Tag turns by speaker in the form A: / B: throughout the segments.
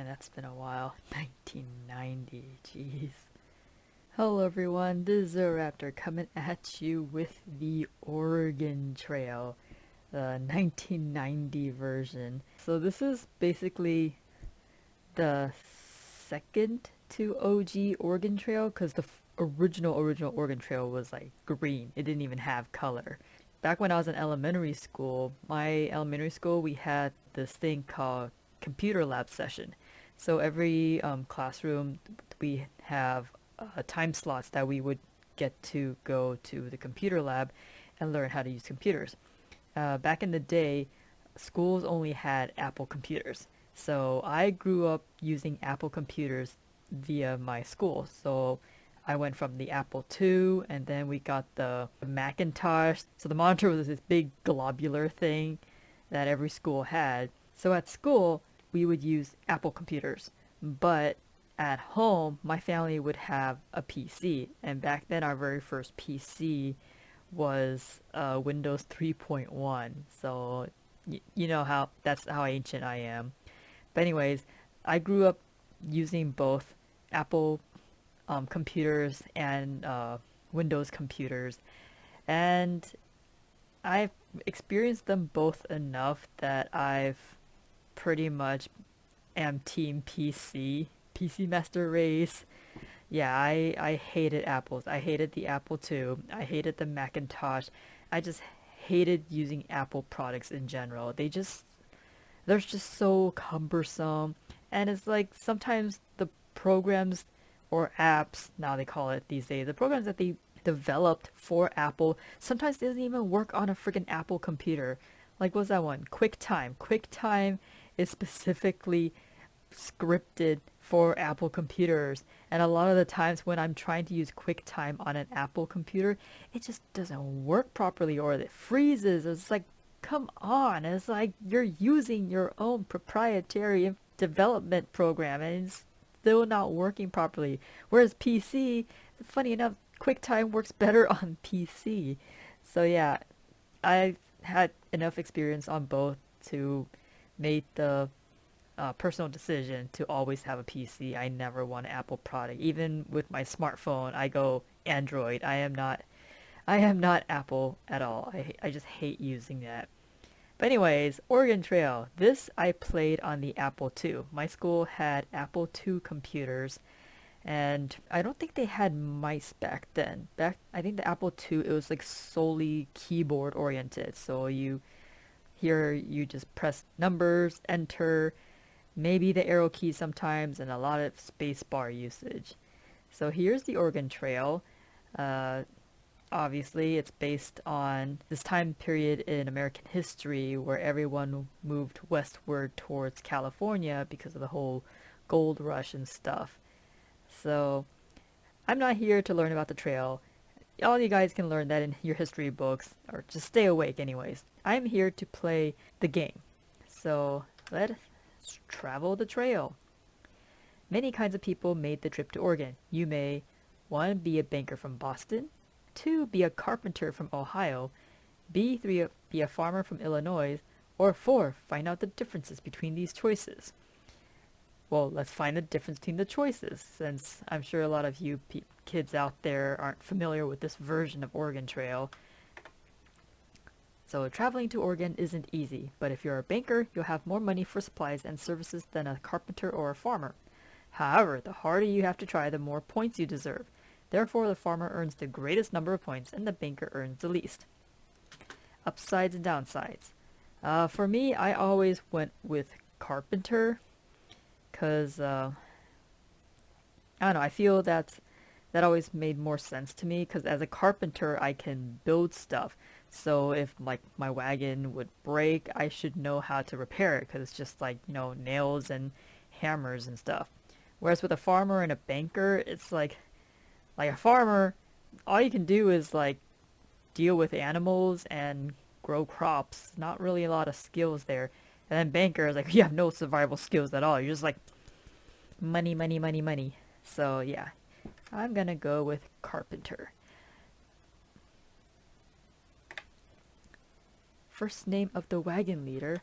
A: that's been a while. 1990, jeez. Hello everyone, this is Raptor coming at you with the Oregon Trail, the 1990 version. So this is basically the second to OG Oregon Trail because the original Oregon Trail was like green. It didn't even have color. Back when I was in elementary school, my elementary school, we had this thing called computer lab session. So every classroom, we have time slots that we would get to go to the computer lab and learn how to use computers. Back in the day, schools only had Apple computers. So I grew up using Apple computers via my school. So I went from the Apple II, and then we got the Macintosh. So the monitor was this big globular thing that every school had. So at school, we would use Apple computers. But at home, my family would have a PC. And back then, our very first PC was Windows 3.1. So you know how that's how ancient I am. But anyways, I grew up using both Apple computers and Windows computers, and I've experienced them both enough that I've pretty much am team PC, PC Master Race. Yeah, I hated Apples. I hated the Apple II. I hated the Macintosh. I just hated using Apple products in general. They're just so cumbersome. And it's like sometimes the programs or apps, now they call it these days, the programs that they developed for Apple, sometimes they doesn't even work on a freaking Apple computer. Like, what's that one? QuickTime. QuickTime is specifically scripted for Apple computers. And a lot of the times when I'm trying to use QuickTime on an Apple computer, it just doesn't work properly or it freezes. It's like, come on. It's like you're using your own proprietary development program and it's still not working properly. Whereas PC, funny enough, QuickTime works better on PC. So yeah, I've had enough experience on both to make the personal decision to always have a PC. I never want an Apple product. Even with my smartphone, I go Android. I am not Apple at all. I just hate using that. But anyways, Oregon Trail. This I played on the Apple II. My school had Apple II computers, and I don't think they had mice back then. I think the Apple II, it was like solely keyboard oriented. So you just press numbers, enter, maybe the arrow key sometimes, and a lot of spacebar usage. So here's the Oregon Trail. Uh, Obviously, it's based on this time period in American history where everyone moved westward towards California because of the whole gold rush and stuff. So I'm not here to learn about the trail. All you guys can learn that in your history books, or just stay awake anyways. I'm here to play the game. So let's travel the trail. Many kinds of people made the trip to Oregon. You may 1. Be a banker from Boston, 2. Be a carpenter from Ohio, 3. Be a farmer from Illinois, or 4. Find out the differences between these choices. Well, let's find the difference between the choices, since I'm sure a lot of you kids out there aren't familiar with this version of Oregon Trail. So traveling to Oregon isn't easy, but if you're a banker, you'll have more money for supplies and services than a carpenter or a farmer. However, the harder you have to try, the more points you deserve. Therefore, the farmer earns the greatest number of points and the banker earns the least. Upsides and downsides. For me, I always went with carpenter because I don't know. I feel that always made more sense to me because as a carpenter, I can build stuff. So if like my wagon would break, I should know how to repair it because it's just like nails and hammers and stuff. Whereas with a farmer and a banker, it's like a farmer, all you can do is like deal with animals and grow crops. Not really a lot of skills there. And then banker is like you have no survival skills at all. You're just like money, money, money, money. So yeah, I'm gonna go with carpenter. First name of the wagon leader,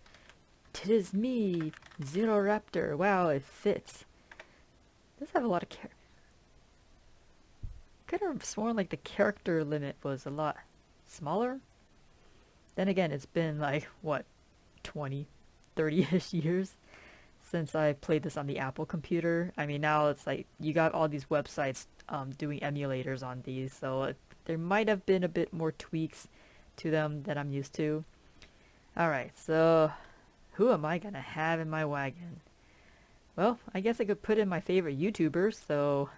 A: 'Tis me, Zero Raptor. Wow, it fits. It does have a lot of could have sworn like the character limit was a lot smaller. Then again, it's been like, what, 20, 30-ish years since I played this on the Apple computer. I mean, now it's like you got all these websites doing emulators on these, so there might have been a bit more tweaks to them than I'm used to. Alright, so who am I gonna have in my wagon? Well, I guess I could put in my favorite YouTubers, so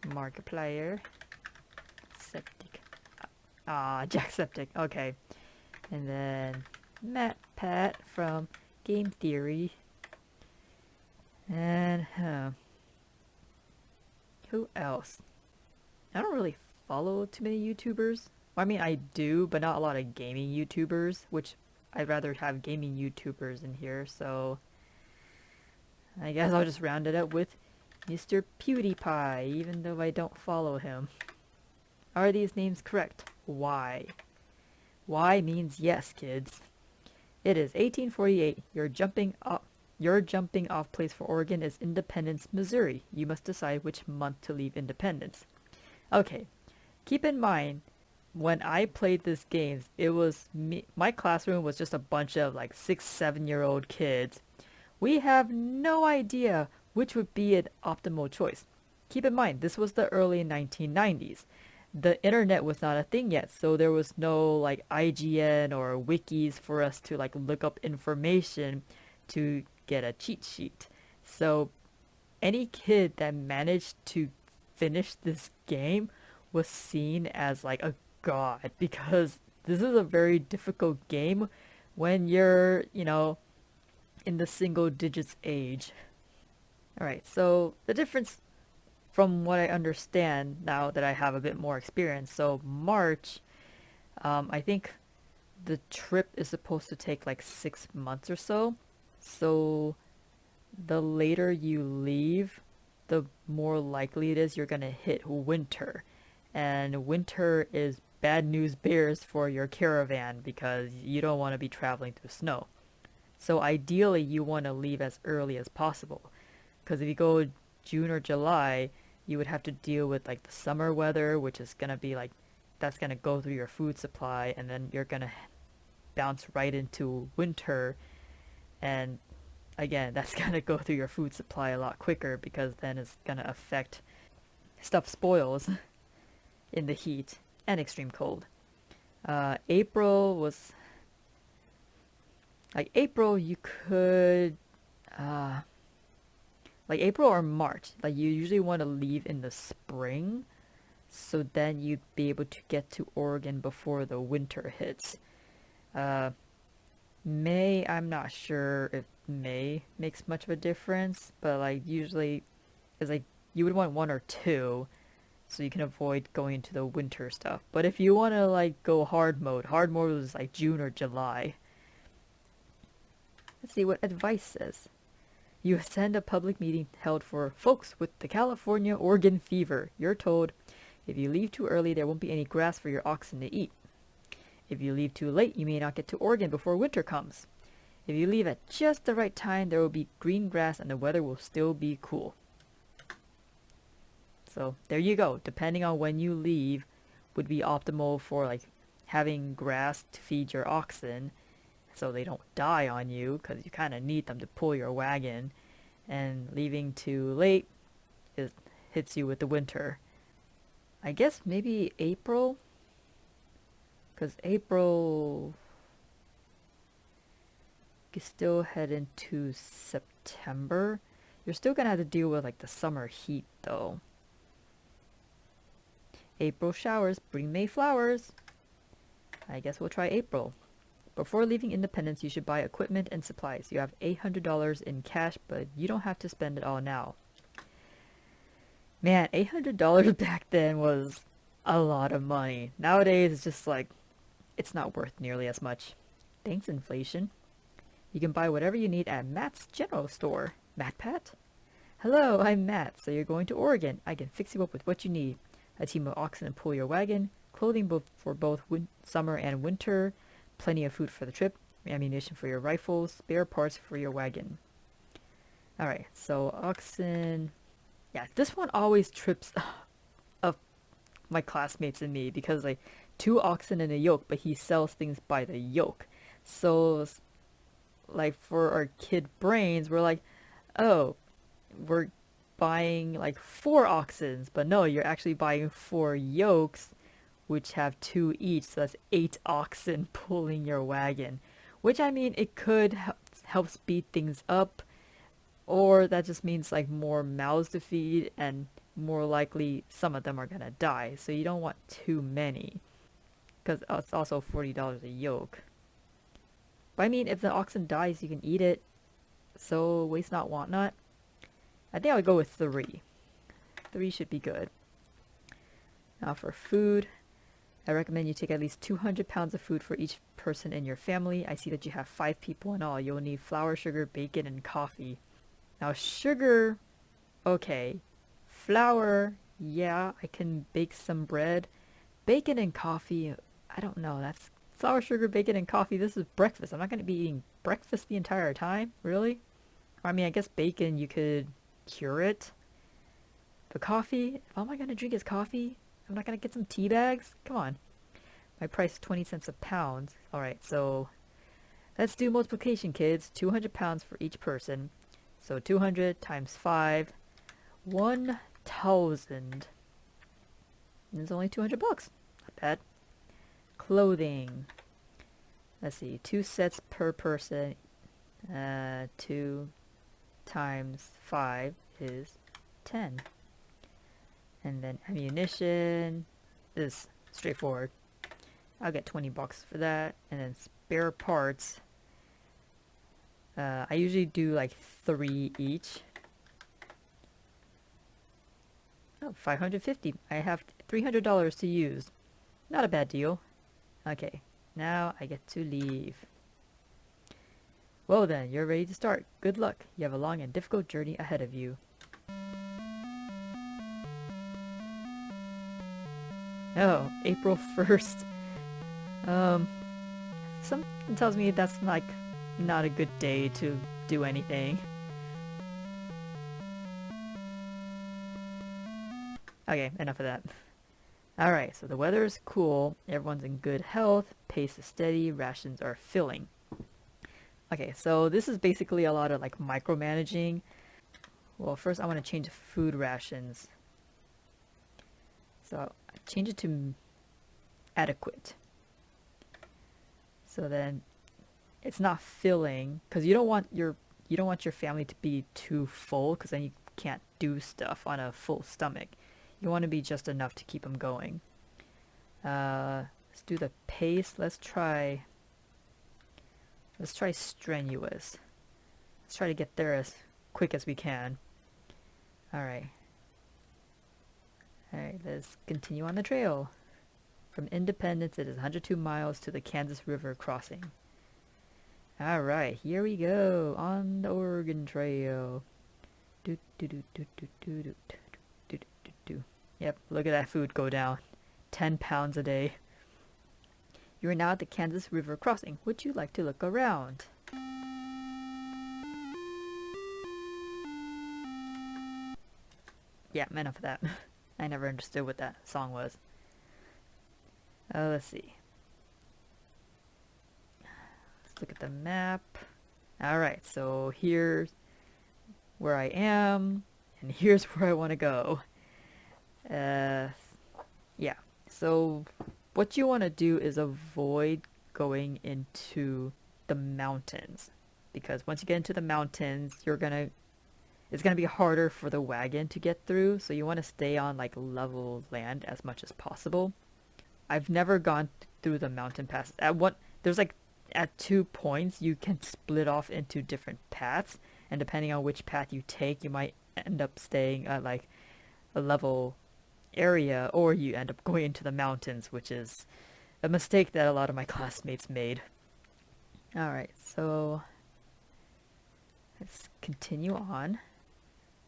A: Markiplier, Septic, Jacksepticeye, okay. And then Pat from Game Theory. And, who else? I don't really follow too many YouTubers. Well, I mean, I do, but not a lot of gaming YouTubers, which I'd rather have gaming YouTubers in here, so I guess I'll just round it up with Mr. PewDiePie, even though I don't follow him. Are these names correct? Why? Why means yes, kids. It is 1848. Your jumping off place for Oregon is Independence, Missouri. You must decide which month to leave Independence. Okay, keep in mind, when I played this game, it was me. My classroom was just a bunch of like 6, 7-year-old kids. We have no idea which would be an optimal choice. Keep in mind, this was the early 1990s. The internet was not a thing yet, so there was no like IGN or wikis for us to like look up information to get a cheat sheet. So any kid that managed to finish this game was seen as like a god, because this is a very difficult game when you're, in the single digits age. Alright, so the difference from what I understand now that I have a bit more experience. So March, I think the trip is supposed to take like 6 months or so. So the later you leave, the more likely it is you're gonna hit winter. And winter is bad news bears for your caravan because you don't want to be traveling through snow. So ideally you want to leave as early as possible. Because if you go June or July, you would have to deal with like the summer weather, which is gonna be like, that's gonna go through your food supply, and then you're gonna bounce right into winter, and again, that's gonna go through your food supply a lot quicker because then it's gonna affect stuff spoils in the heat and extreme cold. April was like April you could like April or March, like you usually want to leave in the spring, so then you'd be able to get to Oregon before the winter hits. May, I'm not sure if May makes much of a difference, but like usually it's like you would want 1 or 2, so you can avoid going into the winter stuff. But if you want to like go hard mode was like June or July. Let's see what advice says. You attend a public meeting held for folks with the California Oregon fever. You're told, if you leave too early, there won't be any grass for your oxen to eat. If you leave too late, you may not get to Oregon before winter comes. If you leave at just the right time, there will be green grass and the weather will still be cool. So there you go. Depending on when you leave would be optimal for like having grass to feed your oxen, so they don't die on you, because you kind of need them to pull your wagon. And leaving too late, it hits you with the winter. I guess maybe April, because April you still head into September. You're still gonna have to deal with like the summer heat though. April showers bring May flowers. I guess we'll try April. Before leaving Independence, you should buy equipment and supplies. You have $800 in cash, but you don't have to spend it all now. Man, $800 back then was a lot of money. Nowadays, it's just like, it's not worth nearly as much. Thanks, inflation. You can buy whatever you need at Matt's General Store. Matt Pat? Hello, I'm Matt. So you're going to Oregon. I can fix you up with what you need. A team of oxen to pull your wagon, clothing for both summer and winter, plenty of food for the trip, ammunition for your rifle, spare parts for your wagon. Alright, so oxen. Yeah, this one always trips up my classmates and me because like 2 oxen and a yoke, but he sells things by the yoke. So like for our kid brains, we're like, oh, we're buying like 4 oxens, but no, you're actually buying 4 yokes, which have 2 each, so that's 8 oxen pulling your wagon. Which I mean, it could help speed things up, or that just means like more mouths to feed, and more likely some of them are gonna die. So you don't want too many, because it's also $40 a yoke. But I mean, if the oxen dies, you can eat it. So waste not, want not. I think I would go with 3. 3 should be good. Now for food, I recommend you take at least 200 pounds of food for each person in your family. I see that you have 5 people in all. You'll need flour, sugar, bacon, and coffee. Now sugar, okay. Flour, yeah, I can bake some bread. Bacon and coffee, I don't know. That's flour, sugar, bacon, and coffee. This is breakfast. I'm not going to be eating breakfast the entire time, really? I mean, I guess bacon, you could cure it. But coffee, if all I'm going to drink is coffee, I'm not going to get some tea bags? Come on. My price is 20 cents a pound. Alright, so let's do multiplication, kids. 200 pounds for each person. So 200 times 5, 1,000. It's only 200 bucks. Not bad. Clothing. Let's see, 2 sets per person. 2 times 5 is 10. And then ammunition is straightforward. I'll get 20 bucks for that. And then spare parts. I usually do like 3 each. Oh, 550. I have $300 to use. Not a bad deal. Okay, now I get to leave. Well then, you're ready to start. Good luck. You have a long and difficult journey ahead of you. Oh, April 1st. Something tells me that's like not a good day to do anything. Okay, enough of that. Alright, so the weather is cool, everyone's in good health, pace is steady, rations are filling. Okay, so this is basically a lot of like micromanaging. Well, first I want to change the food rations. So I change it to adequate. So then it's not filling, because you don't want your family to be too full, because then you can't do stuff on a full stomach. You want to be just enough to keep them going. Let's do the pace. Let's try strenuous. Let's try to get there as quick as we can. Alright, let's continue on the trail. From Independence, it is 102 miles to the Kansas River crossing. Alright, here we go on the Oregon Trail. Yep, look at that food go down. 10 pounds a day. You are now at the Kansas River crossing. Would you like to look around? Yeah, enough of that. I never understood what that song was. Let's see. Let's look at the map. Alright, so here's where I am, and here's where I want to go. Yeah, so what you want to do is avoid going into the mountains, because once you get into the mountains, it's gonna be harder for the wagon to get through, so you want to stay on like level land as much as possible. I've never gone through the mountain passes. At 2 points you can split off into different paths, and depending on which path you take, you might end up staying at like a level area, or you end up going into the mountains, which is a mistake that a lot of my classmates made. Alright, so let's continue on.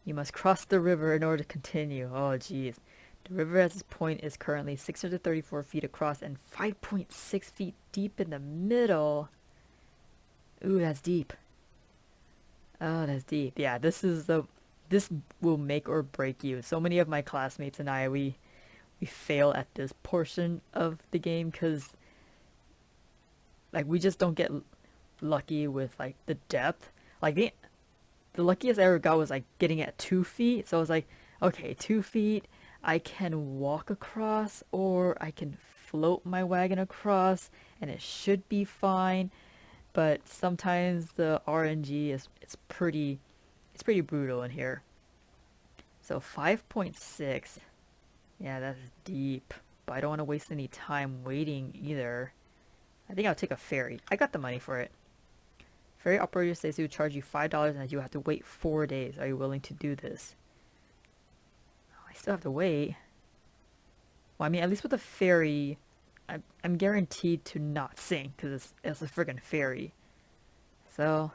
A: You must cross the river in order to continue. Oh geez. The river at this point is currently 634 feet across and 5.6 feet deep in the middle. Ooh, that's deep. Oh, that's deep. Yeah, this will make or break you. So many of my classmates and I, we fail at this portion of the game because like we just don't get lucky with like the depth. Like the luckiest I ever got was like getting at 2 feet. So I was like, okay, 2 feet. I can walk across or I can float my wagon across, and it should be fine. But sometimes the RNG is it's pretty brutal in here. So 5.6. Yeah, that's deep. But I don't want to waste any time waiting either. I think I'll take a ferry. I got the money for it. Ferry operator says he will charge you $5 and that you have to wait 4 days. Are you willing to do this? Oh, I still have to wait. Well, I mean, at least with the ferry, I'm guaranteed to not sink because it's a friggin' ferry. So,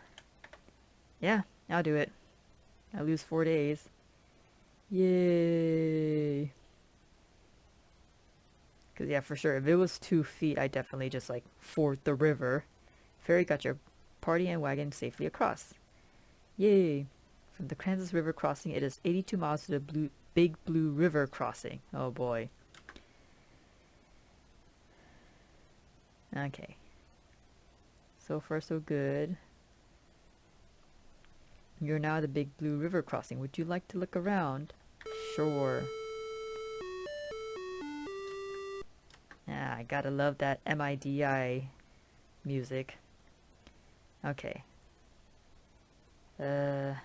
A: yeah, I'll do it. I lose 4 days. Yay! Because, yeah, for sure, if it was 2 feet, I definitely just, like, ford the river. Ferry got your party and wagon safely across. Yay! From the Kansas River crossing, it is 82 miles to the Big Blue River crossing. Oh, boy. Okay. So far, so good. You're now at the Big Blue River crossing. Would you like to look around? Sure. Ah, I gotta love that MIDI music. Okay. Let's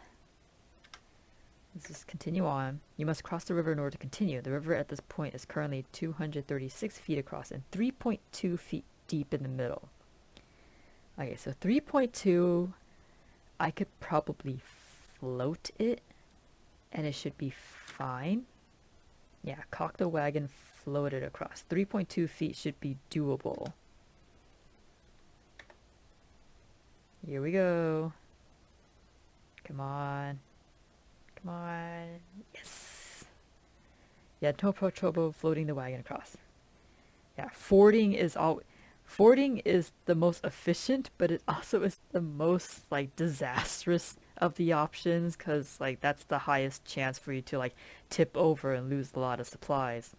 A: just continue on. You must cross the river in order to continue. The river at this point is currently 236 feet across and 3.2 feet deep in the middle. Okay, so 3.2, I could probably float it and it should be fine. Yeah, cock the wagon, float it across. 3.2 feet should be doable. Here we go. Come on. Come on. Yes. Yeah, no trouble floating the wagon across. Yeah, fording is the most efficient, but it also is the most like disastrous of the options because like that's the highest chance for you to like tip over and lose a lot of supplies.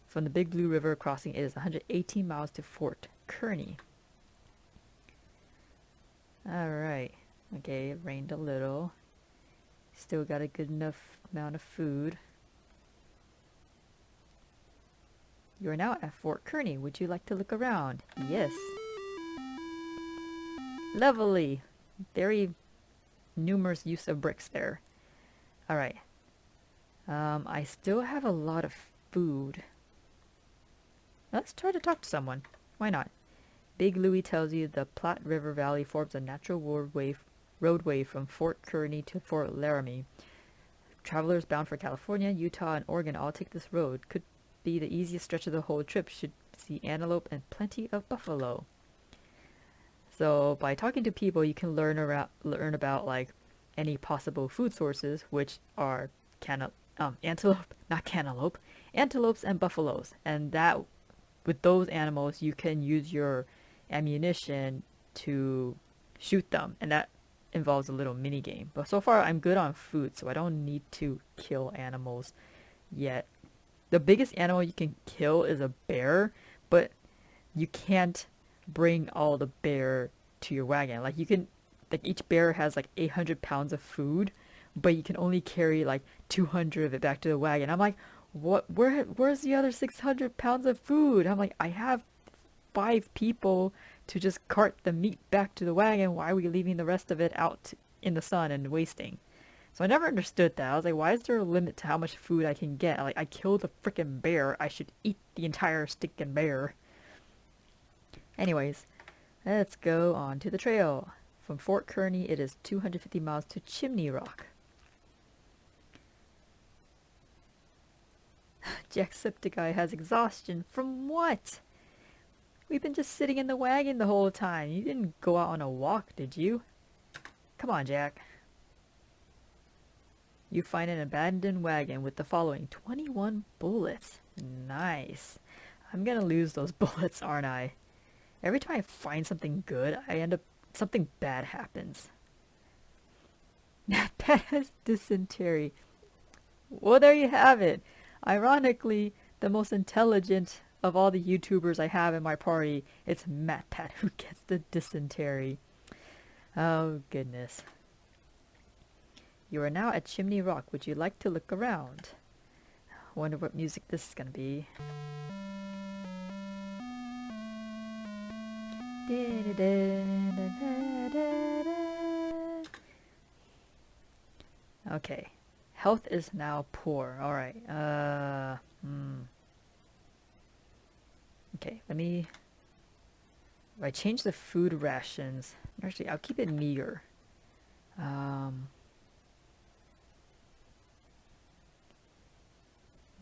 A: From the Big Blue River crossing, it is 118 miles to Fort Kearney. Alright. Okay, it rained a little. Still got a good enough amount of food. You are now at Fort Kearney. Would you like to look around? Yes. Lovely. Very numerous use of bricks there. Alright. I still have a lot of food. Let's try to talk to someone. Why not? Big Louie tells you the Platte River Valley forms a natural roadway from Fort Kearney to Fort Laramie. Travelers bound for California, Utah, and Oregon all take this road. Could be the easiest stretch of the whole trip. Should see antelope and plenty of buffalo. So by talking to people, you can learn about like any possible food sources, which are antelope, not cantaloupe, antelopes and buffaloes, and that with those animals you can use your ammunition to shoot them, and that involves a little mini game. But so far I'm good on food, so I don't need to kill animals yet. The biggest animal you can kill is a bear, but you can't bring all the bear to your wagon. Like you can, like each bear has like 800 pounds of food, but you can only carry like 200 of it back to the wagon. I'm like, what? Where's the other 600 pounds of food? I'm like, I have 5 people to just cart the meat back to the wagon. Why are we leaving the rest of it out in the sun and wasting? So I never understood that. I was like, why is there a limit to how much food I can get? Like, I killed a freaking bear. I should eat the entire stinking bear. Anyways, let's go on to the trail. From Fort Kearney, it is 250 miles to Chimney Rock. Jacksepticeye has exhaustion. From what? We've been just sitting in the wagon the whole time. You didn't go out on a walk, did you? Come on, Jack. You find an abandoned wagon with the following 21 bullets. Nice. I'm gonna lose those bullets, aren't I? Every time I find something good, I end up something bad happens. Pat has dysentery. Well, there you have it. Ironically, the most intelligent of all the YouTubers I have in my party, it's MatPat who gets the dysentery. Oh, goodness. You are now at Chimney Rock. Would you like to look around? Wonder what music this is gonna be. Okay. Health is now poor. Alright. Okay, let me... If I change the food rations... Actually, I'll keep it meager.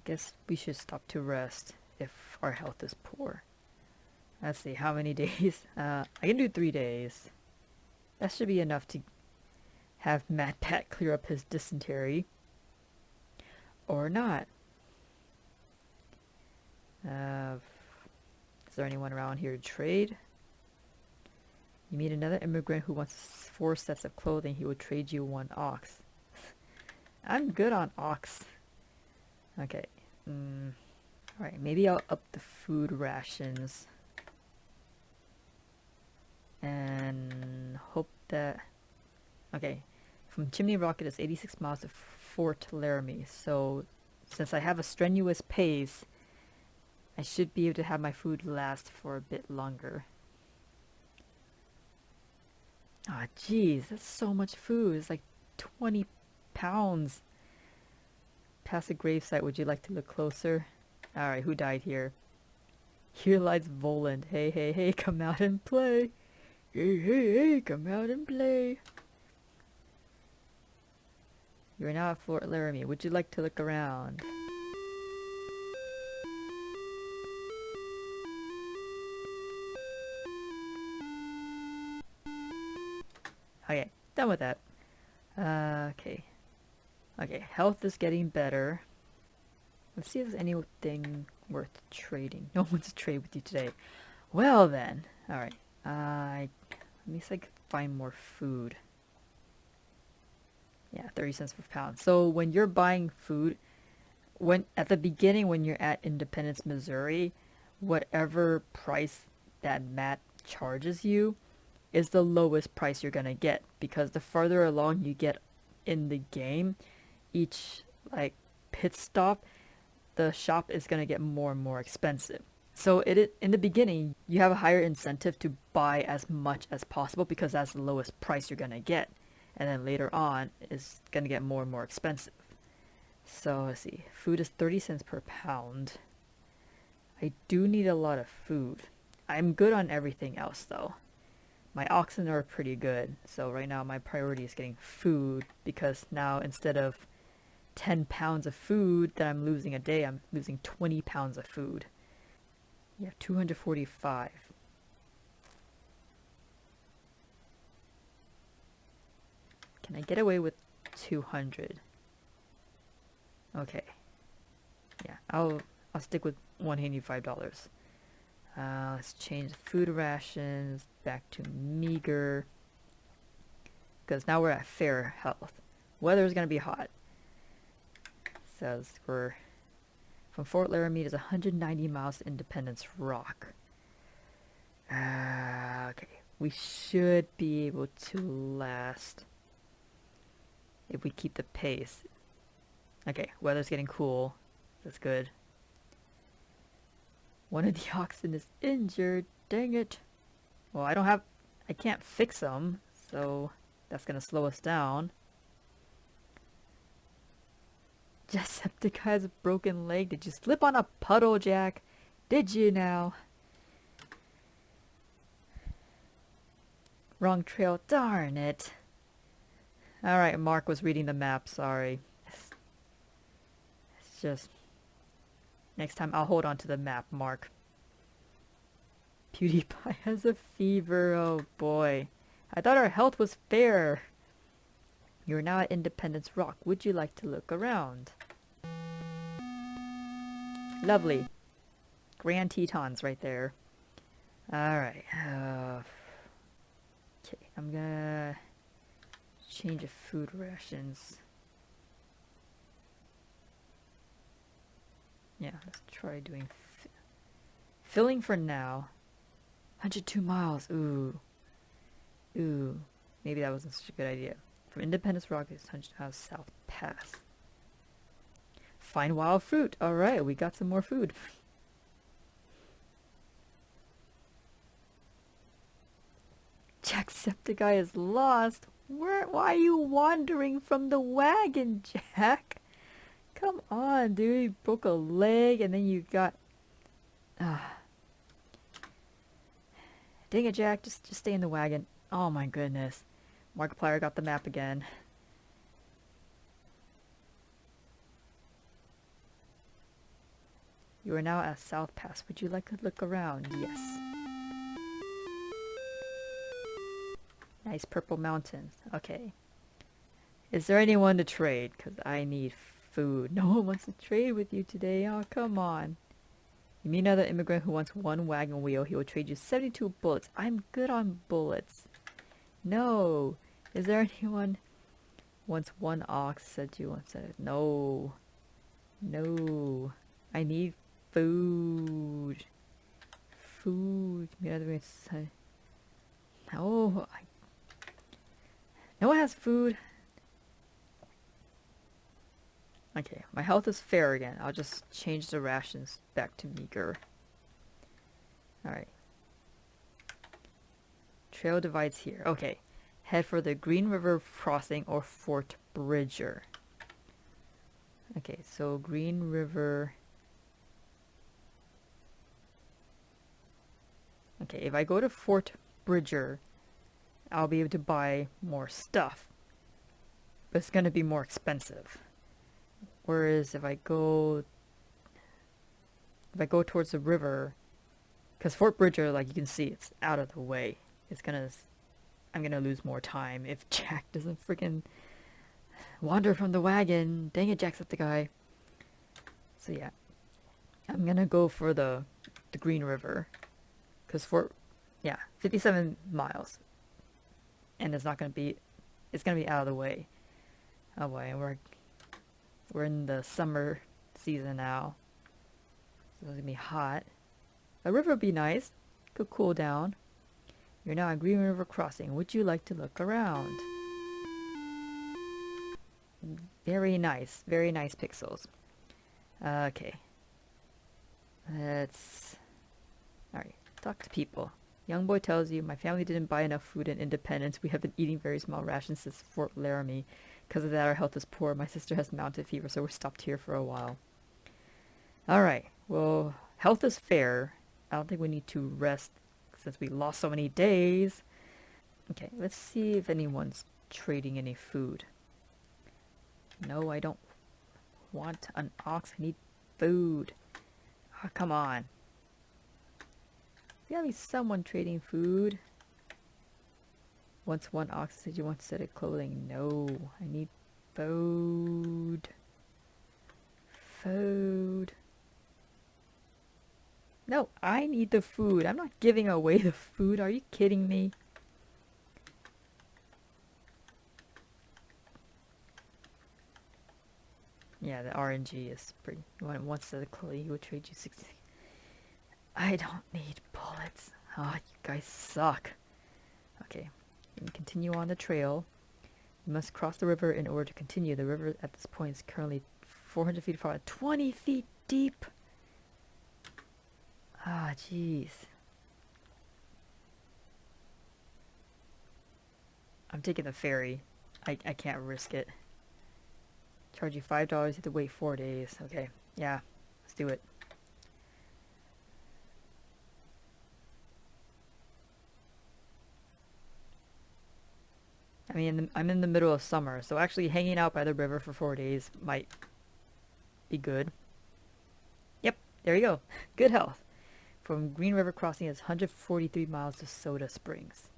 A: Guess we should stop to rest if our health is poor. Let's see, how many days? I can do 3 days. That should be enough to have MatPat clear up his dysentery. Or not. Is there anyone around here to trade? You meet another immigrant who wants 4 sets of clothing. He will trade you 1 ox. I'm good on ox. Okay. Alright, maybe I'll up the food rations. And hope that... Okay. From Chimney Rock it is 86 miles to Fort Laramie. So, since I have a strenuous pace, I should be able to have my food last for a bit longer. Ah, jeez, that's so much food. It's like 20 pounds. Past the gravesite, would you like to look closer? Alright, who died here? Here lies Voland. Hey, hey, hey, come out and play. Hey, hey, hey, come out and play. You are now at Fort Laramie. Would you like to look around? Okay, done with that. Okay. Okay, health is getting better. Let's see if there's anything worth trading. No one's to trade with you today. Well then. Alright. Let me see if I can find more food. Yeah, 30 cents per pound. So when you're buying food, at the beginning when you're at Independence, Missouri, whatever price that Matt charges you is the lowest price you're gonna get, because the farther along you get in the game, each like pit stop, the shop is gonna get more and more expensive. So in the beginning, you have a higher incentive to buy as much as possible because that's the lowest price you're gonna get. And then later on, it's gonna get more and more expensive. So let's see, food is 30 cents per pound. I do need a lot of food. I'm good on everything else though. My oxen are pretty good. So right now my priority is getting food, because now instead of 10 pounds of food that I'm losing a day, I'm losing 20 pounds of food. Yeah, 245. Can I get away with 200? Okay. Yeah, I'll stick with $185. Let's change the food rations back to meager, because now we're at fair health. Weather's gonna be hot. Says we're from Fort Laramie is 190 miles to Independence Rock. Okay, we should be able to last if we keep the pace. Okay, weather's getting cool. That's good. One of the oxen is injured. Dang it. Well, I can't fix them, so that's gonna slow us down. Jacksepticeye has a broken leg. Did you slip on a puddle, Jack? Did you now? Wrong trail. Darn it. Alright, Mark was reading the map. Sorry. It's just... Next time I'll hold on to the map, Mark. PewDiePie has a fever. Oh boy. I thought our health was fair. You're now at Independence Rock. Would you like to look around? Lovely. Grand Tetons right there. Alright. Okay. I'm gonna change of food rations. Yeah, let's try doing filling for now. 102 miles. Ooh. Ooh. Maybe that wasn't such a good idea. From Independence Rock is 100 miles South Pass. Find wild fruit. Alright, we got some more food. Jacksepticeye is lost. Why are you wandering from the wagon, Jack? Come on, dude. You broke a leg and then you got... Ah. Dang it, Jack. Just stay in the wagon. Oh my goodness. Markiplier got the map again. You are now at South Pass. Would you like to look around? Yes. Nice purple mountains. Okay. Is there anyone to trade? Because I need food. No one wants to trade with you today. Oh, come on. You meet another immigrant who wants one wagon wheel. He will trade you 72 bullets. I'm good on bullets. No. Is there anyone who wants one ox? Said you once said no. No. I need food. Food. No. No one has food. Okay, my health is fair again. I'll just change the rations back to meager. Alright. Trail divides here. Okay. Head for the Green River Crossing or Fort Bridger. Okay, so Green River... Okay, if I go to Fort Bridger, I'll be able to buy more stuff. But it's going to be more expensive. Whereas if I go towards the river, because Fort Bridger, like you can see, it's out of the way. I'm gonna lose more time if Jack doesn't freaking wander from the wagon. Dang it, Jacksepticeye. So yeah, I'm gonna go for the Green River, because 57 miles, and it's gonna be out of the way. Oh boy, and we're in the summer season now, so it's gonna be hot. The river would be nice, could cool down. You're now at Green River Crossing. Would you like to look around? Very nice pixels. Okay. Alright, talk to people. Young boy tells you, my family didn't buy enough food in Independence. We have been eating very small rations since Fort Laramie. Because of that, our health is poor. My sister has mountain fever, so we're stopped here for a while. Alright, well, health is fair. I don't think we need to rest since we lost so many days. Okay, let's see if anyone's trading any food. No, I don't want an ox. I need food. Oh, come on. There's gotta be someone trading food. Once one ox said you want a set of clothing. No, I need food. Food. No, I need the food. I'm not giving away the food. Are you kidding me? Yeah, the RNG is pretty... One set of clothing, he would trade you 60... I don't need bullets. Oh, you guys suck. Okay, you can continue on the trail. You must cross the river in order to continue. The river at this point is currently 400 feet far, 20 feet deep. Ah, jeez. I'm taking the ferry. I can't risk it. Charge you $5, you have to wait 4 days. Okay, yeah, let's do it. I mean, I'm in the middle of summer, so actually hanging out by the river for 4 days might be good. Yep, there you go. Good health. From Green River Crossing is 143 miles to Soda Springs.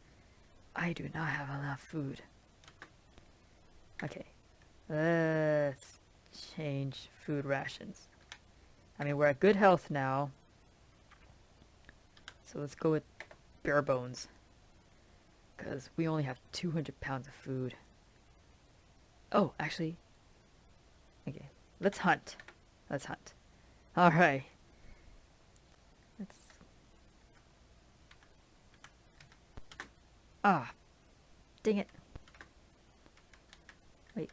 A: I do not have enough food. Okay, let's change food rations. I mean, we're at good health now, so let's go with bare bones. because we only have 200 pounds of food. Oh, actually, okay, let's hunt. Let's hunt. Alright. Let's... Ah, dang it. Wait.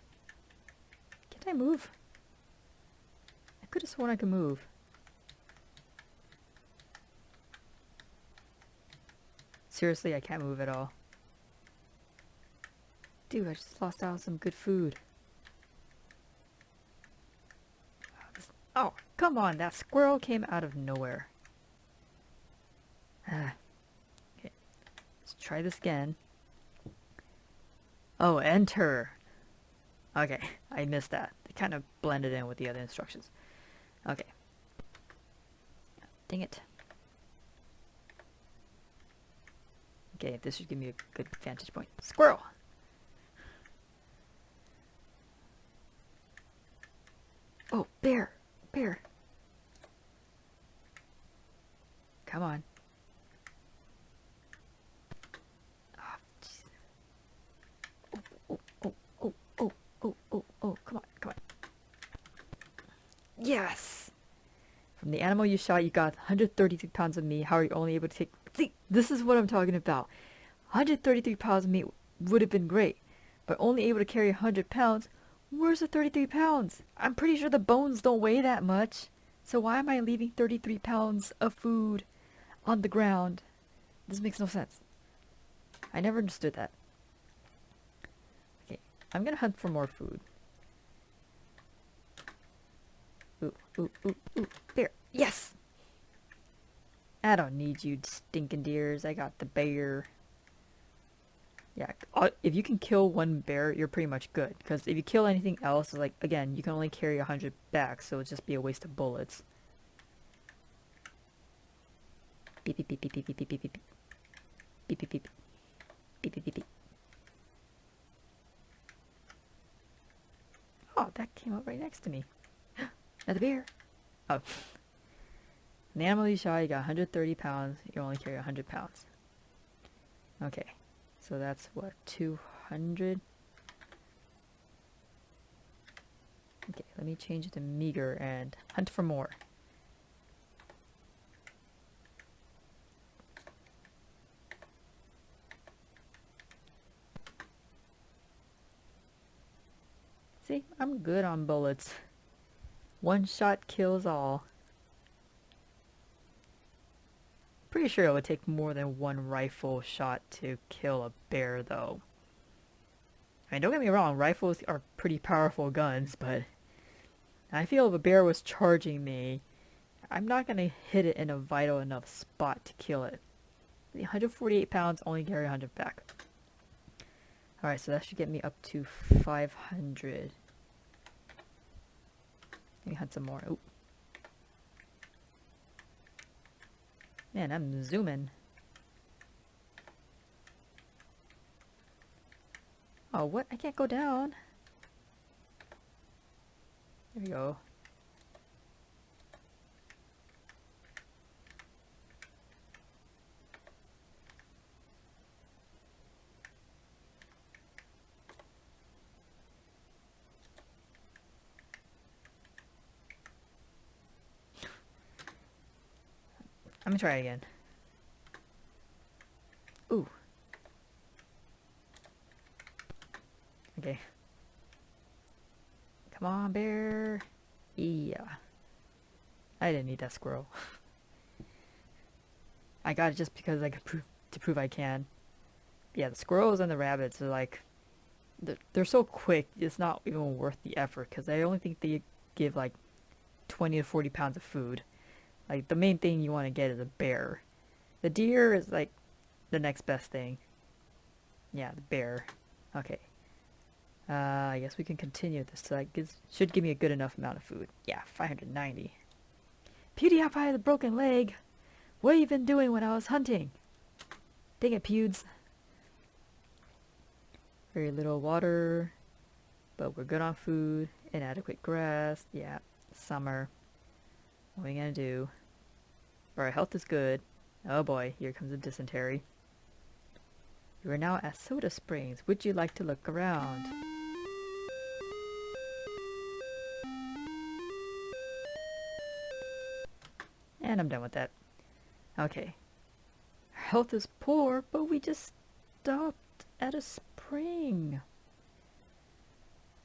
A: Can't I move? I could have sworn I could move. Seriously, I can't move at all. Dude, I just lost out on some good food. Oh, come on, that squirrel came out of nowhere. Ah. Okay, let's try this again. Oh, enter. Okay, I missed that. They kind of blended in with the other instructions. Okay. Dang it. Okay, this should give me a good vantage point. Squirrel! Oh, bear! Bear! Come on. Oh, jeez. Oh, oh, oh, oh, oh, oh, oh, come on, come on. Yes! From the animal you shot, you got 133 pounds of meat. How are you only able to take... See, this is what I'm talking about. 133 pounds of meat would have been great, but only able to carry 100 pounds? Where's the 33 pounds? I'm pretty sure the bones don't weigh that much. So why am I leaving 33 pounds of food on the ground? This makes no sense. I never understood that. Okay, I'm gonna hunt for more food. Ooh, ooh, ooh, ooh, bear. Yes! I don't need you stinking deers. I got the bear. Yeah, if you can kill one bear, you're pretty much good. Because if you kill anything else, like, again, you can only carry 100 back, so it'd just be a waste of bullets. Beep, beep, beep, beep, beep, beep, beep, beep, beep. Beep, beep, beep. Beep, beep, beep, beep. Oh, that came up right next to me. Another bear. Oh. An animal you shot, you got 130 pounds. You only carry 100 pounds. Okay. So that's what, 200? Okay, let me change it to meager and hunt for more. See, I'm good on bullets. One shot kills all. Pretty sure it would take more than one rifle shot to kill a bear, though. I mean, don't get me wrong, rifles are pretty powerful guns, but I feel if a bear was charging me, I'm not gonna hit it in a vital enough spot to kill it. The 148 pounds only carry 100 back. Alright, so that should get me up to 500. Let me hunt some more. Oop. Man, I'm zooming. Oh, what? I can't go down. There we go. I'm gonna try it again. Ooh. Okay. Come on, bear. Yeah. I didn't need that squirrel. I got it just because I could prove I can. Yeah, the squirrels and the rabbits are like... They're so quick, it's not even worth the effort. Because I only think they give like 20 to 40 pounds of food. Like, the main thing you want to get is a bear. The deer is, like, the next best thing. Yeah, the bear. Okay. I guess we can continue this. So that should give me a good enough amount of food. Yeah, 590. PewDiePie the broken leg. What have you been doing when I was hunting? Dang it, Pewds. Very little water. But we're good on food. Inadequate grass. Yeah, summer. What are we gonna do? Our health is good. Oh boy, here comes the dysentery. You are now at Soda Springs. Would you like to look around? And I'm done with that. Okay. Our health is poor, but we just stopped at a spring.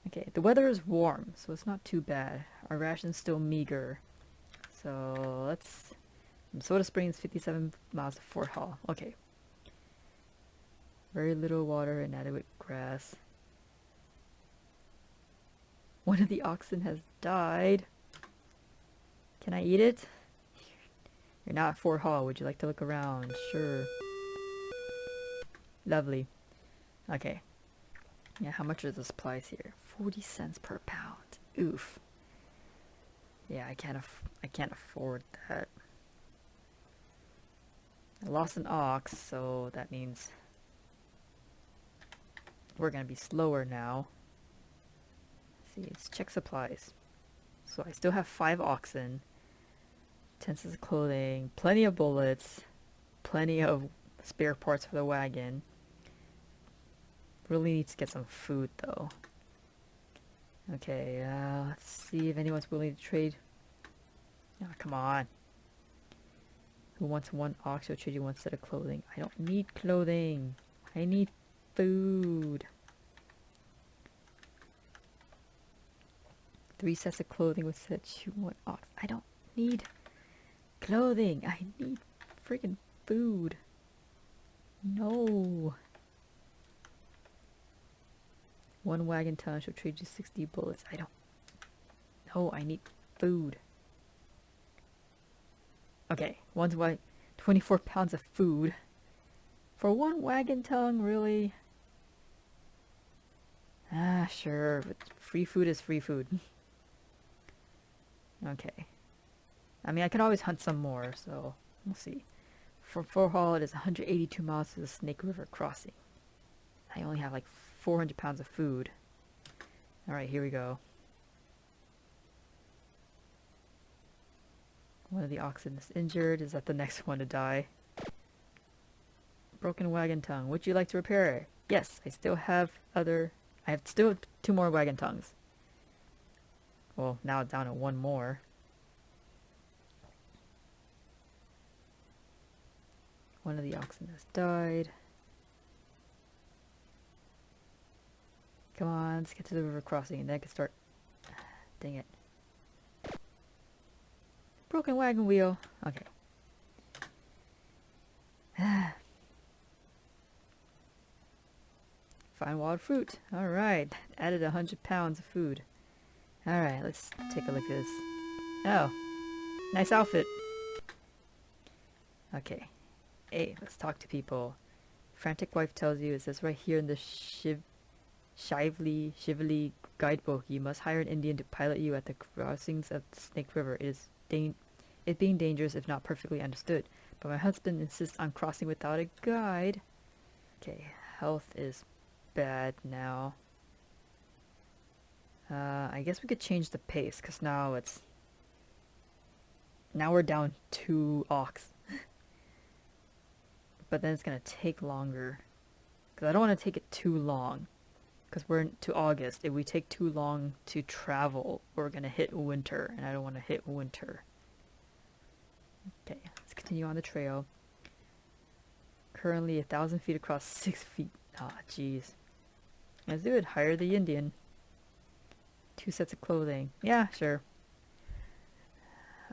A: Okay, the weather is warm, so it's not too bad. Our ration's still meager. So let's... From Soda Springs, 57 miles to Fort Hall. Okay. Very little water and adequate grass. One of the oxen has died. Can I eat it? You're not at Fort Hall. Would you like to look around? Sure. Lovely. Okay. Yeah, how much are the supplies here? 40 cents per pound. Oof. Yeah, I can't afford that. I lost an ox, so that means we're gonna be slower now. Let's see, let's check supplies. So I still have 5 oxen, 10 sets of clothing, plenty of bullets, plenty of spare parts for the wagon. Really need to get some food though. Okay, let's see if anyone's willing to trade. Oh, come on. Who wants 1 ox? I'll trade you 1 set of clothing. I don't need clothing. I need food. 3 sets of clothing would set you 1 ox. I don't need clothing. I need freaking food. No. 1 wagon ton shall trade you 60 bullets. I don't. No, I need food. Okay, 24 pounds of food. For 1 wagon ton, really? Ah, sure, but free food is free food. Okay. I mean, I can always hunt some more, so we'll see. For Fort Hall, it is 182 miles to the Snake River crossing. I only have like 400 pounds of food. Alright, here we go. One of the oxen is injured. Is that the next one to die? Broken wagon tongue. Would you like to repair it? Yes, I still have I have still 2 more wagon tongues. Well, now down to 1 more. One of the oxen has died. Come on, let's get to the river crossing and then I can start... Dang it. Broken wagon wheel. Okay. Fine wild fruit. Alright. Added 100 pounds of food. Alright, let's take a look at this. Oh. Nice outfit. Okay. Hey, let's talk to people. Frantic wife tells you, it says right here in the Shively guidebook, you must hire an Indian to pilot you at the crossings of the Snake River. It being dangerous if not perfectly understood. But my husband insists on crossing without a guide. Okay, health is bad now. I guess we could change the pace, because now we're down 2 ox. But then it's gonna take longer. Because I don't want to take it too long. Because we're into August. If we take too long to travel, we're gonna hit winter. And I don't want to hit winter. Okay, let's continue on the trail. Currently 1,000 feet across 6 feet. Ah, jeez. Let's do it. Hire the Indian. 2 sets of clothing. Yeah, sure.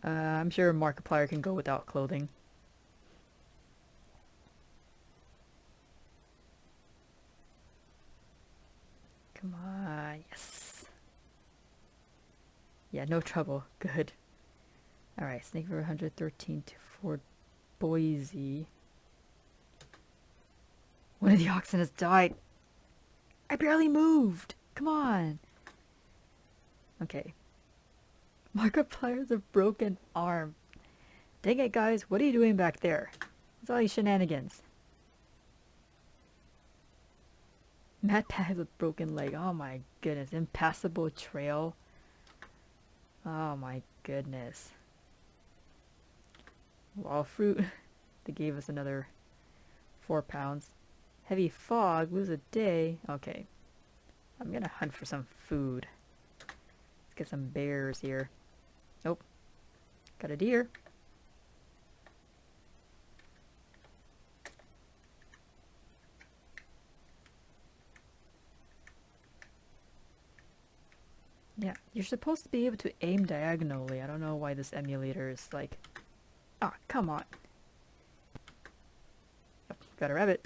A: I'm sure Markiplier can go without clothing. Come on, yes. Yeah, no trouble. Good. Alright, Snake River 113 to Fort Boise. One of the oxen has died. I barely moved. Come on. Okay. Markiplier's a broken arm. Dang it, guys. What are you doing back there? What's all these shenanigans? Matt has a broken leg. Oh my goodness. Impassable trail. Oh my goodness. Wild fruit. They gave us another 4 pounds. Heavy fog, lose a day. Okay. I'm gonna hunt for some food. Let's get some bears here. Nope. Got a deer. Yeah, you're supposed to be able to aim diagonally. I don't know why this emulator is like... Ah, come on. Yep, got a rabbit.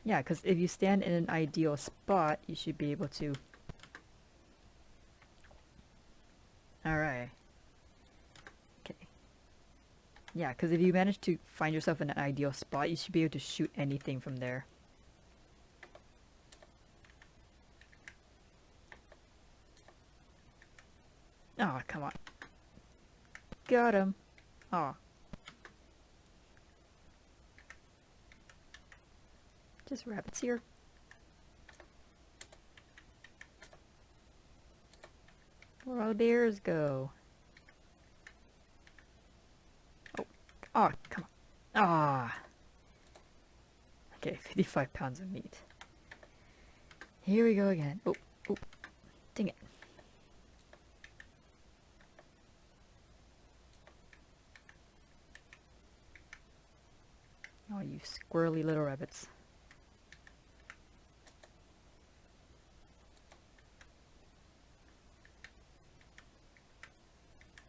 A: Yeah, because if you stand in an ideal spot, you should be able to... Alright. Okay. Yeah, because if you manage to find yourself in an ideal spot, you should be able to shoot anything from there. Oh, come on. Got him. Oh. Just rabbits here. Where all the bears go? Oh. Oh, come on. Ah. Okay, 55 pounds of meat. Here we go again. Oh, oh. Dang it. Oh, you squirrely little rabbits.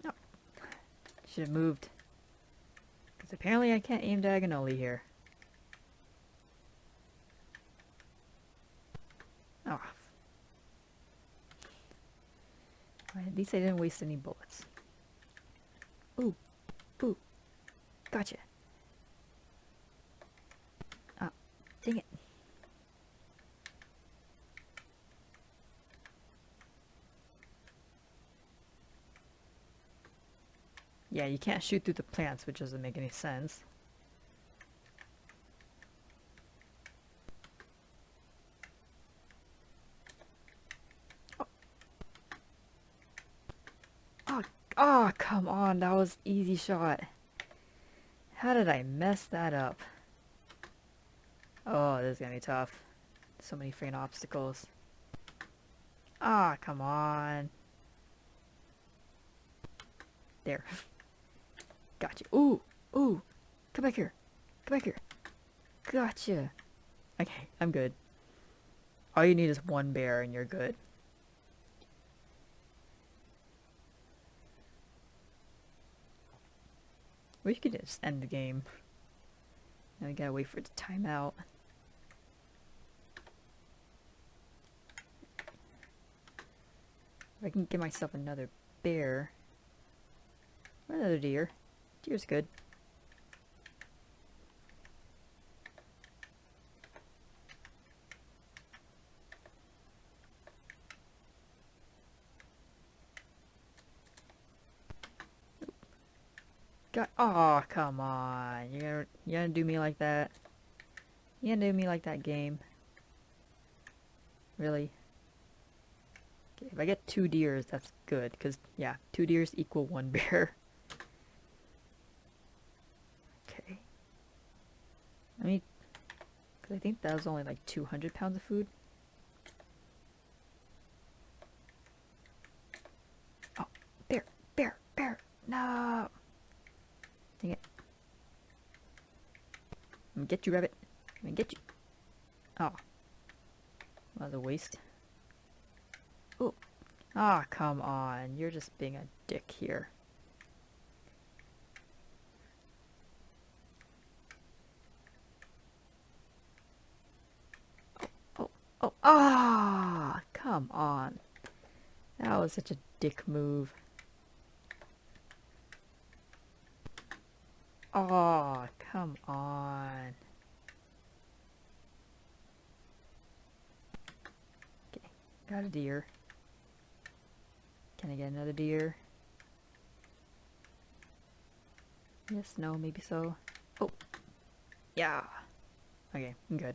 A: Oh. Should have moved. Because apparently I can't aim diagonally here. Oh. At least I didn't waste any bullets. Ooh. Ooh. Gotcha. Oh. Dang it. Yeah, you can't shoot through the plants, which doesn't make any sense. Oh, oh, oh, come on, that was easy shot. How did I mess that up? Oh, this is gonna be tough. So many freaking obstacles. Ah, come on. There. Gotcha. Ooh, ooh. Come back here. Come back here. Gotcha. Okay, I'm good. All you need is one bear and you're good. We could just end the game. Now we gotta wait for it to time out. If I can get myself another bear. Or another deer. Deer's good. God, oh, come on. You're gonna do me like that? You gonna do me like that, game? Really? Okay, if I get 2 deers, that's good. Because, yeah, 2 deers equal 1 bear. Okay. Let me... Because I think that was only like 200 pounds of food. Oh, bear, bear, bear. No! Dang it. I'm gonna get you, rabbit. I'm gonna get you. Oh. That was a waste. Oh. Ah, come on. You're just being a dick here. Oh, oh, oh. Ah! Come on. That was such a dick move. Oh, come on. Okay, got a deer. Can I get another deer? Yes, no, maybe so. Oh, yeah. Okay, I'm good.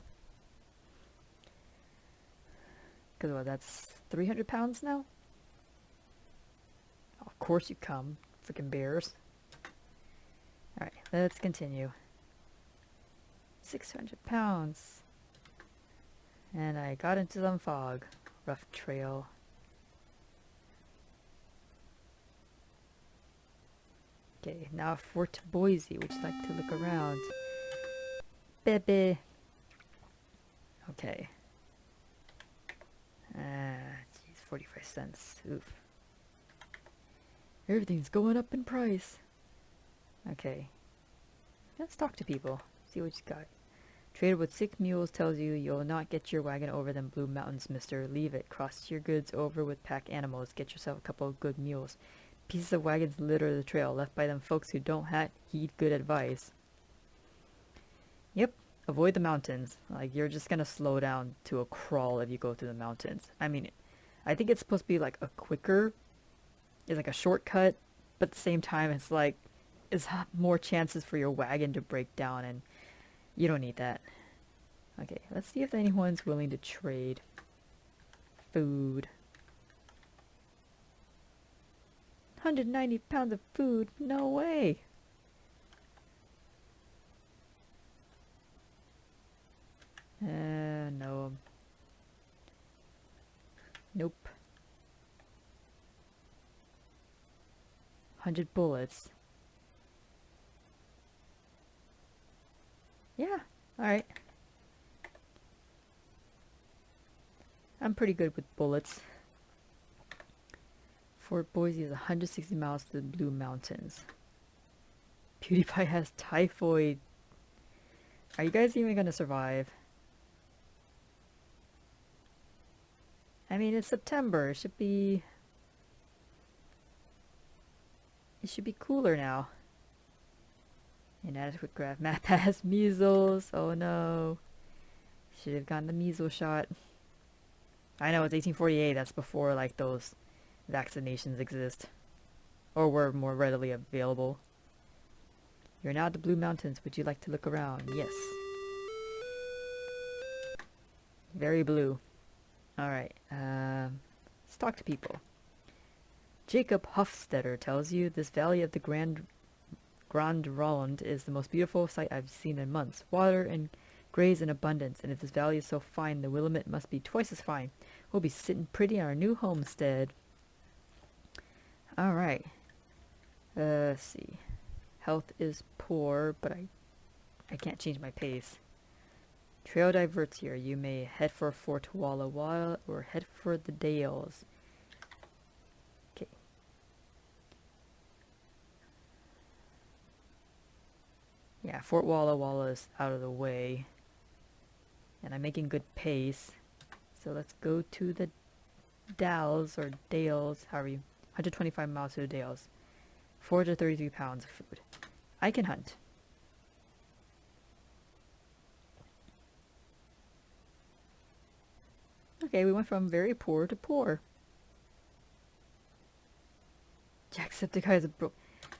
A: Because what, that's 300 pounds now? Oh, of course you come, freaking bears. Alright, let's continue. 600 pounds. And I got into some fog. Rough trail. Okay, now Fort Boise. Would you like to look around? Bebe. Okay. Geez, 45 cents. Oof. Everything's going up in price. Okay. Let's talk to people. See what you got. Trade with 6 mules tells you you'll not get your wagon over them Blue Mountains, mister. Leave it. Cross your goods over with pack animals. Get yourself a couple of good mules. Pieces of wagons litter the trail, left by them folks who don't heed good advice. Yep. Avoid the mountains. Like, you're just gonna slow down to a crawl if you go through the mountains. I mean, I think it's supposed to be like a quicker, it's like a shortcut, but at the same time, it's like, it's more chances for your wagon to break down, and you don't need that. Okay, let's see if anyone's willing to trade food. 190 pounds of food? No way! No. Nope. 100 bullets. Yeah, alright. I'm pretty good with bullets. Fort Boise is 160 miles to the Blue Mountains. PewDiePie has typhoid. Are you guys even gonna survive? I mean, it's September. It should be cooler now. Inadequate graph. Map has measles. Oh no. Should have gotten the measles shot. I know it's 1848. That's before like those vaccinations exist. Or were more readily available. You're now at the Blue Mountains. Would you like to look around? Yes. Very blue. Alright. Let's talk to people. Jacob Hofstetter tells you this valley of the Grand Ronde is the most beautiful sight I've seen in months. Water and grays in abundance, and if this valley is so fine, the Willamette must be twice as fine. We'll be sitting pretty on our new homestead. Alright. Let's see. Health is poor, but I can't change my pace. Trail diverts here. You may head for Fort Walla Walla or head for the Dales. Okay. Yeah, Fort Walla Walla is out of the way. And I'm making good pace. So let's go to the Dalles or Dales, however you... 125 miles to the Dales. 433 pounds of food. I can hunt. Okay, we went from very poor to poor. Jacksepticeye broke.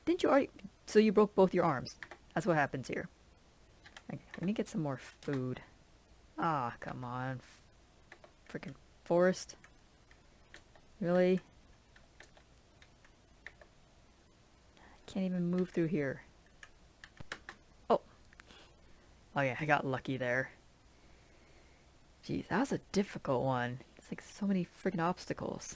A: Didn't you already? So you broke both your arms. That's what happens here. Okay, let me get some more food. Ah, come on. Freaking forest. Really? I can't even move through here. Oh. Oh yeah, I got lucky there. Jeez, that was a difficult one. It's like so many freaking obstacles.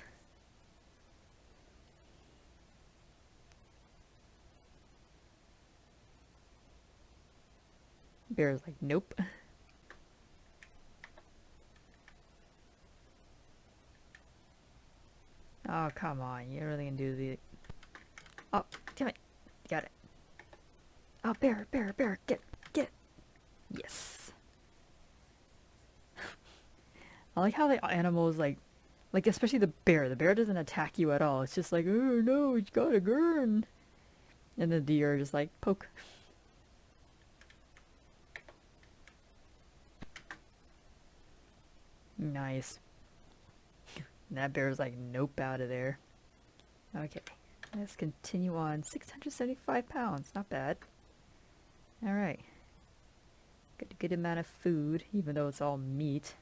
A: Bear's like, nope. Oh, come on. You're really gonna do the... Oh, damn it. Got it. Oh, bear, bear, bear. Get it. Yes. I like how the animals, like especially the bear. The bear doesn't attack you at all. It's just like, oh no, you got a gurn. And the deer just like, poke. Nice. And that bear's like, nope, out of there. Okay, let's continue on. 675 pounds, not bad. Alright. Got a good amount of food, even though it's all meat.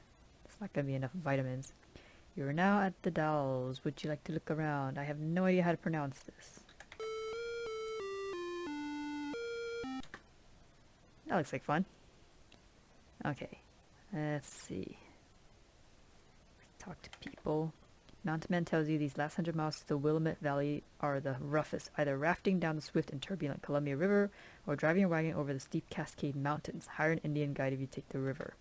A: It's not gonna be enough vitamins. You're now at the Dalles. Would you like to look around? I have no idea how to pronounce this. That looks like fun. Okay, let's see. Talk to people. Mountain Man tells you these last 100 miles to the Willamette Valley are the roughest, either rafting down the swift and turbulent Columbia River or driving your wagon over the steep Cascade Mountains. Hire an Indian guide if you take the river.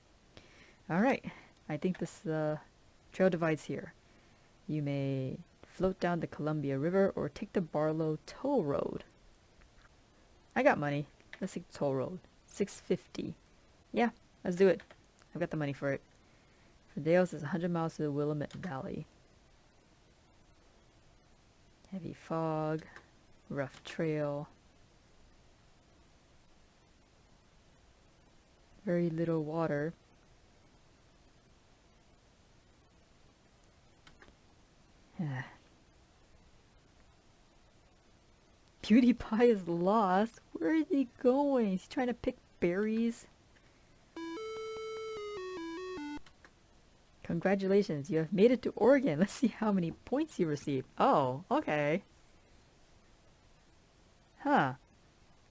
A: Alright, I think this trail divides here. You may float down the Columbia River or take the Barlow Toll Road. I got money. Let's take the toll road. $6.50. Yeah, let's do it. I've got the money for it. For Dales, it's 100 miles to the Willamette Valley. Heavy fog, rough trail. Very little water. PewDiePie is lost. Where is he going? Is he trying to pick berries? Congratulations, you have made it to Oregon. Let's see how many points you received. Oh, okay. Huh.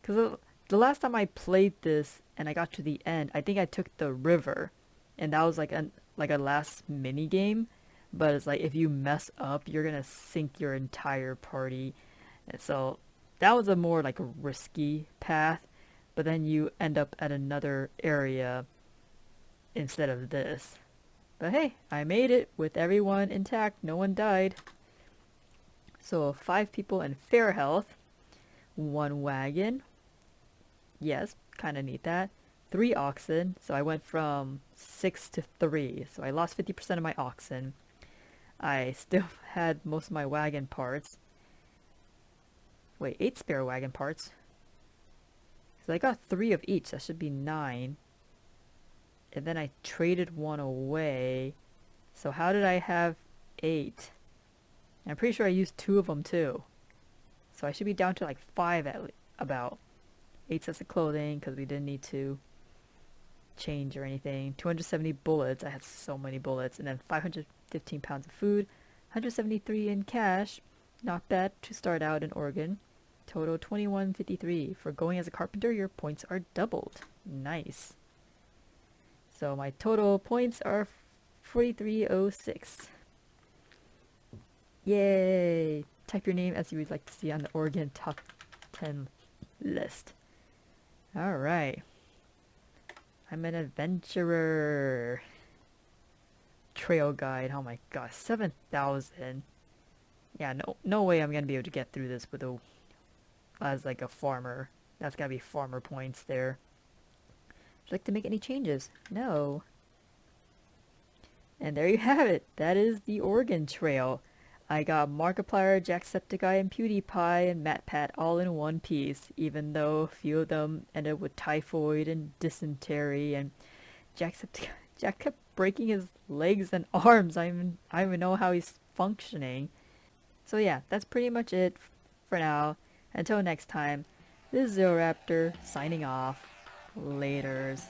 A: Because the last time I played this and I got to the end, I think I took the river. And that was like a last mini game. But it's like if you mess up, you're gonna sink your entire party. And so that was a more like a risky path. But then you end up at another area instead of this. But hey, I made it with everyone intact. No one died. So 5 people in fair health. 1 wagon. Yes, kind of need that. 3 oxen. So I went from 6 to 3. So I lost 50% of my oxen. I still had most of my wagon parts. Wait, 8 spare wagon parts. So I got 3 of each. That should be 9. And then I traded 1 away. So how did I have 8? I'm pretty sure I used 2 of them too. So I should be down to like 5 at about. 8 sets of clothing because we didn't need to change or anything. 270 bullets. I had so many bullets. And then 515 pounds of food. 173 in cash. Not bad to start out in Oregon. Total 2153. For going as a carpenter, your points are doubled. Nice. So my total points are 4306. Yay! Type your name as you would like to see on the Oregon Top 10 list. Alright. I'm an adventurer. Trail guide. Oh my gosh. 7,000. Yeah, no way I'm gonna be able to get through this with as like a farmer. That's gotta be farmer points there. Would you like to make any changes? No. And there you have it. That is the Oregon Trail. I got Markiplier, Jacksepticeye, and PewDiePie, and MatPat all in one piece, even though a few of them ended with typhoid and dysentery, and Jack kept breaking his legs and arms. I don't even know how he's functioning. So yeah, that's pretty much it for now. Until next time, this is ZeroRaptor signing off. Laters.